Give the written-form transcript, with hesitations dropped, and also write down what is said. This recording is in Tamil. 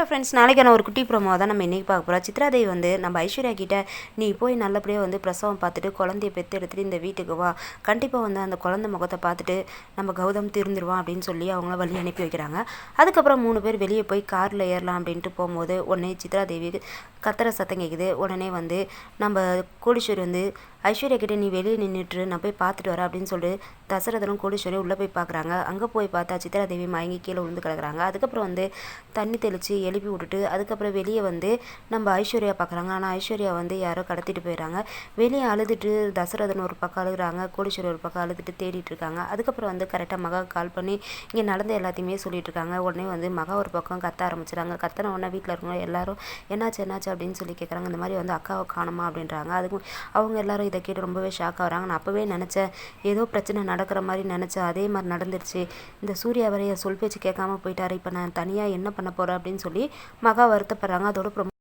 ஃப்ரெண்ட்ஸ், நாளைக்கான ஒரு குட்டி ப்ரோமோ தான் நம்ம இன்றைக்கி பார்க்க போகிறோம். சித்ராதேவி வந்து நம்ம ஐஸ்வர்யா கிட்ட நீ போய் நல்லபடியாக வந்து பிரசவம் பார்த்துட்டு குழந்தைய பெற்று எடுத்துகிட்டு இந்த வீட்டுக்கு வா, கண்டிப்பாக வந்து அந்த குழந்தை முகத்தை பார்த்துட்டு நம்ம கௌதம் திருந்துருவான் அப்படின்னு சொல்லி அவங்கள வழி அனுப்பி வைக்கிறாங்க. அதுக்கப்புறம் 3 பேர் வெளியே போய் காரில் ஏறலாம் அப்படின்ட்டு போகும்போது உடனே சித்ராதேவி கத்துற சத்தம் கேட்குது. உடனே வந்து நம்ம கோடீஸ்வரி வந்து ஐஸ்வர்யா கிட்டே நீ வெளியே நின்றுட்டு நான் போய் பார்த்துட்டு வரேன் அப்படின்னு சொல்லிட்டு தசரதனும் கோடீஸ்வரியும் உள்ளே போய் பார்க்குறாங்க. அங்கே போய் பார்த்தா சித்ராதேவி மயங்கி கீழே விழுந்து கிடக்குறாங்க. அதுக்கப்புறம் வந்து தண்ணி தெளித்து எழுப்பி விட்டுட்டு அதுக்கப்புறம் வெளியே வந்து நம்ம ஐஸ்வர்யா பார்க்குறாங்க. ஆனால் ஐஸ்வர்யா வந்து யாரோ கடத்திட்டு போயிடறாங்க. வெளியே அழுதுட்டு தசரதன் ஒரு பக்கம் அழுகுறாங்க, கோடீஸ்வரி ஒரு பக்கம் அழுதுட்டு தேடிட்டு இருக்காங்க. அதுக்கப்புறம் வந்து கரெக்டாக மகா கால் பண்ணி இங்கே நடந்த எல்லாத்தையுமே சொல்லிட்டு இருக்காங்க. உடனே வந்து மகா ஒரு பக்கம் கத்த ஆரம்பிச்சிடாங்க. கத்தின உடனே வீட்டில் இருக்கவங்க எல்லாரும் என்னாச்சு அப்படின்னு சொல்லி கேட்குறாங்க. இந்த மாதிரி வந்து அக்காவை காணுமா அப்படின்றாங்க. அதுக்கும் அவங்க எல்லாரும் இதை கேட்டு ரொம்பவே ஷாக் ஆகுறாங்க. நான் அப்போவே நினச்சேன் ஏதோ பிரச்சனை நடக்கிற மாதிரி நினச்சேன், அதே மாதிரி நடந்துருச்சு. இந்த சூர்யா வரைய சொல் பேச்சு கேட்காம போயிட்டாரு, இப்போ நான் தனியாக என்ன பண்ண போகிறேன் அப்படின்னு சொல்லி மகா வருத்தப்படுறாங்க. அதோட